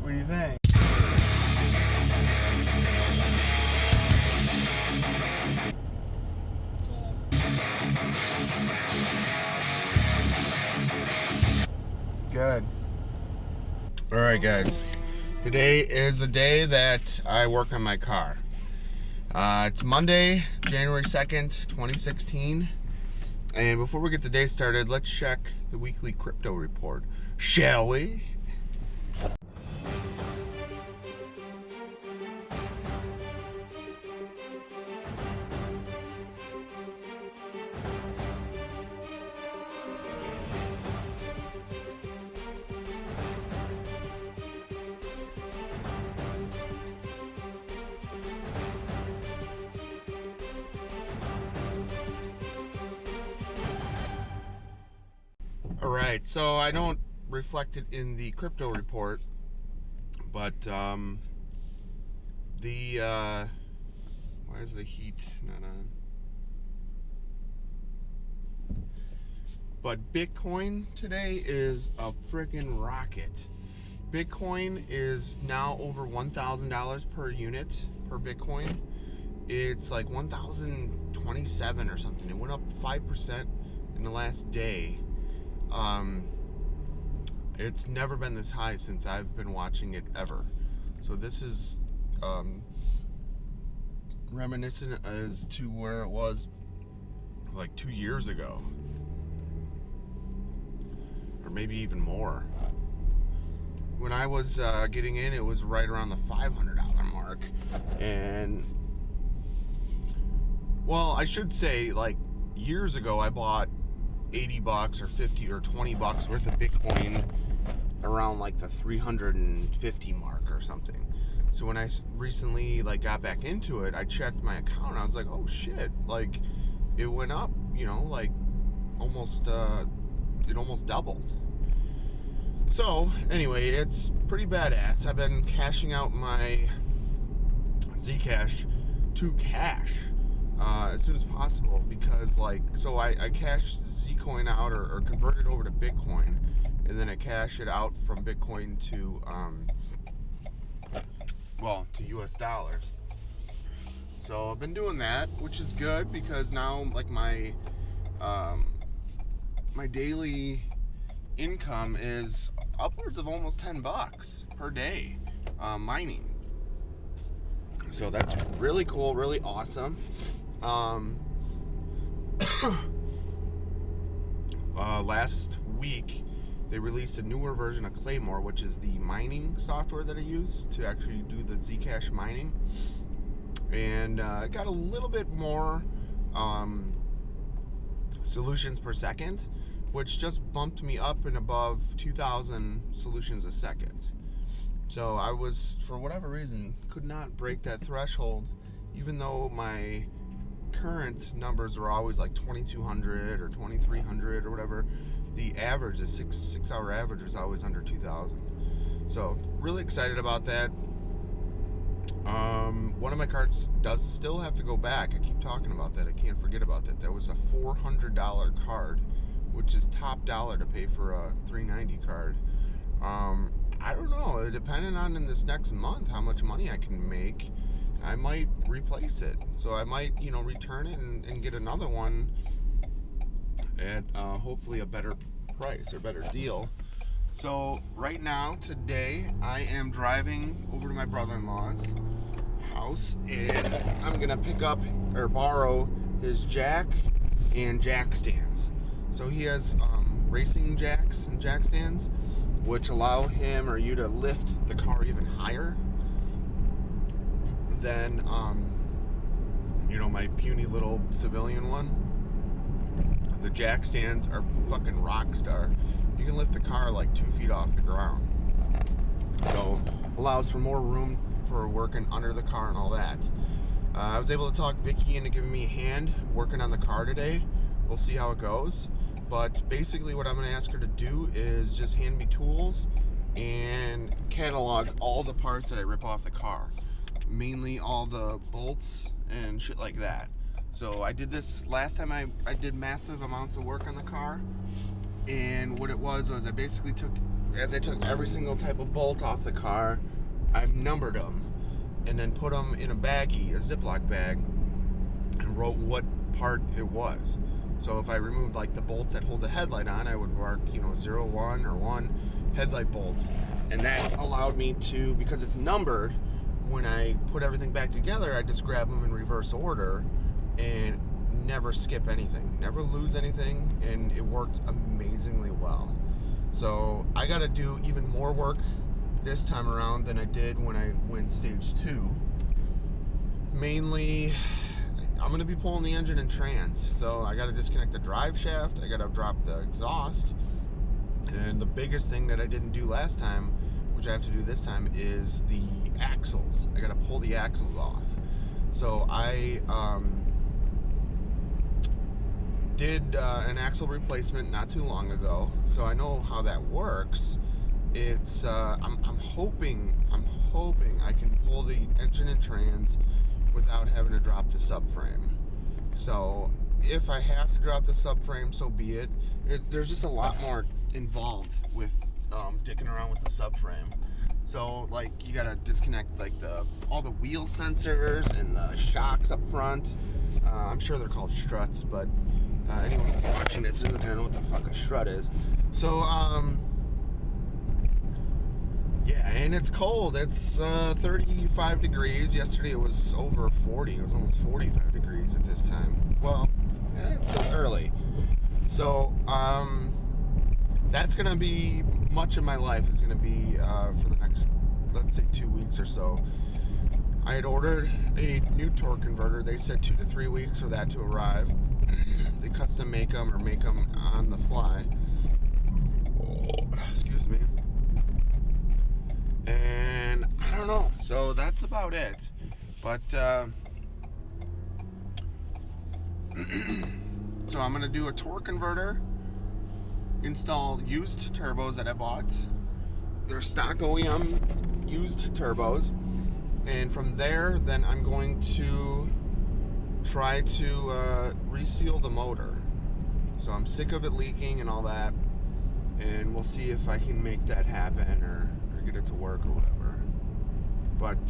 What do you think? Good. Alright guys, today is the day that I work on my car. It's Monday, January 2nd, 2016. And before we get the day started, let's check the weekly crypto report, shall we? Alright, so I don't reflect it in the crypto report, but why is the heat not on? But Bitcoin today is a freaking rocket. Bitcoin is now over $1,000 per unit per Bitcoin. It's like 1,027 or something. It went up 5% in the last day. It's never been this high since I've been watching it ever. So this is reminiscent as to where it was like 2 years ago, or maybe even more. When I was getting in, it was right around the $500 mark, and well, I should say, like, years ago I bought $80 or 50 or 20 bucks worth of Bitcoin around like the 350 mark or something. So when I recently like got back into it, I checked my account and I was like, oh shit, like it went up, you know, like almost it almost doubled. So anyway, it's pretty badass. I've been cashing out my Zcash to cash as soon as possible, because like, so I cash Zcoin out or convert it over to Bitcoin, and then I cash it out from Bitcoin to to US dollars. So I've been doing that, which is good, because now like my my daily income is upwards of almost 10 bucks per day mining. So that's really cool, really awesome. Last week they released a newer version of Claymore, which is the mining software that I use to actually do the Zcash mining, and it got a little bit more solutions per second, which just bumped me up and above 2,000 solutions a second. So I was, for whatever reason, could not break that threshold, even though my current numbers were always like 2,200 or 2,300 or whatever. The average, the six hour average, was always under 2,000. So really excited about that. One of my cards does still have to go back. I keep talking about that. I can't forget about that. That was a $400 card, which is top dollar to pay for a $390 card. I don't know, depending on in this next month how much money I can make, I might replace it. So I might, you know, return it and get another one at hopefully a better price or better deal. So right now, today, I am driving over to my brother-in-law's house, and I'm gonna pick up or borrow his jack and jack stands. So he has racing jacks and jack stands, which allow him or you to lift the car even higher than you know, my puny little civilian one. The jack stands are fucking rock star. You can lift the car like 2 feet off the ground. So allows for more room for working under the car and all that. I was able to talk Vicky into giving me a hand working on the car today. We'll see how it goes. But basically what I'm going to ask her to do is just hand me tools and catalog all the parts that I rip off the car. Mainly all the bolts and shit like that. So I did this last time I did massive amounts of work on the car, and what it was I basically took as I took every single type of bolt off the car, I've numbered them and then put them in a baggie, a Ziploc bag, and wrote what part it was. So if I removed like the bolts that hold the headlight on, I would mark, 0, 1 or 1 headlight bolts. And that allowed me to, because it's numbered, when I put everything back together, I just grab them in reverse order and never skip anything, never lose anything, and it worked amazingly well. So I got to do even more work this time around than I did when I went stage 2. Mainly, I'm going to be pulling the engine and trans, so I got to disconnect the drive shaft, I got to drop the exhaust, and the biggest thing that I didn't do last time, which I have to do this time, is the axles. I got to pull the axles off. So I did an axle replacement not too long ago, so I know how that works. It's I'm hoping I can pull the engine and trans without having to drop the subframe. So if I have to drop the subframe, so be it. There's just a lot more involved with dicking around with the subframe. So like you gotta disconnect like all the wheel sensors and the shocks up front. I'm sure they're called struts, but anyone watching this isn't gonna know what the fuck a strut is. So yeah, and it's cold. It's 35 degrees. Yesterday it was over 40. It was almost 45 degrees at this time. Well, yeah, it's still early. So that's gonna be much of my life is gonna be for the next, let's say, 2 weeks or so. I had ordered a new torque converter. They said 2 to 3 weeks for that to arrive. They custom make them or make them on the fly. Excuse me. And I don't know. So that's about it. But so I'm gonna do a torque converter, install used turbos that I bought. They're stock OEM used turbos. And from there, then I'm going to try to reseal the motor. So I'm sick of it leaking and all that, and we'll see if I can make that happen or get it to work or whatever. But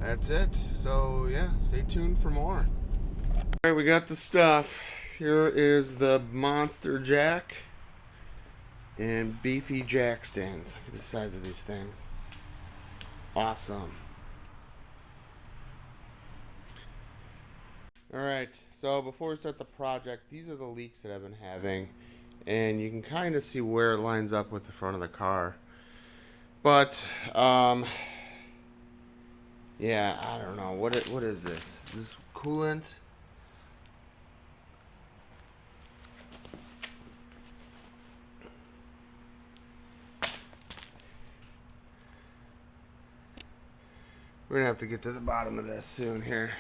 that's it. So yeah, stay tuned for more. Alright, we got the stuff. Here is the monster jack and beefy jack stands. Look at the size of these things. Awesome. Alright, so before we start the project, these are the leaks that I've been having, and you can kind of see where it lines up with the front of the car. But yeah, I don't know, what is this? Is this coolant? We're gonna have to get to the bottom of this soon here.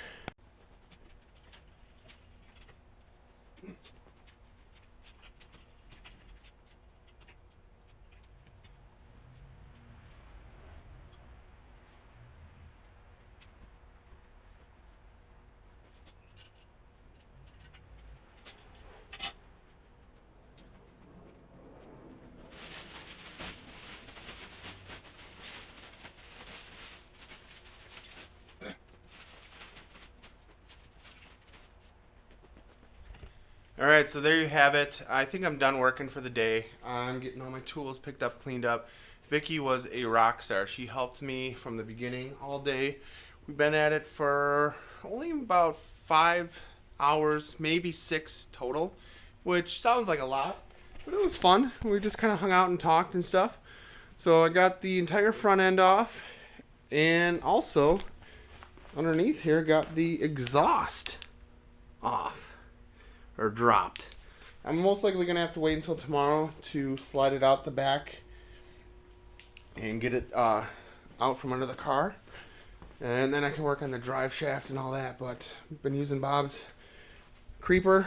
Alright, so there you have it. I think I'm done working for the day. I'm getting all my tools picked up, cleaned up. Vicky was a rock star. She helped me from the beginning all day. We've been at it for only about 5 hours, maybe 6 total, which sounds like a lot, but it was fun. We just kind of hung out and talked and stuff. So I got the entire front end off, and also underneath here got the exhaust off. Or dropped. I'm most likely going to have to wait until tomorrow to slide it out the back and get it out from under the car. And then I can work on the drive shaft and all that. But I've been using Bob's creeper.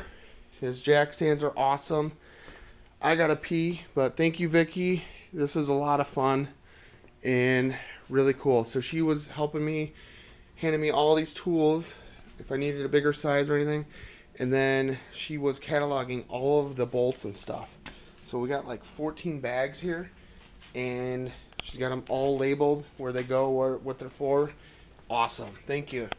His jack stands are awesome. I gotta pee, but thank you, Vicky. This is a lot of fun and really cool. So she was helping me, handing me all these tools if I needed a bigger size or anything. And then she was cataloging all of the bolts and stuff. So we got like 14 bags here, and she's got them all labeled where they go, what they're for. Awesome. Thank you.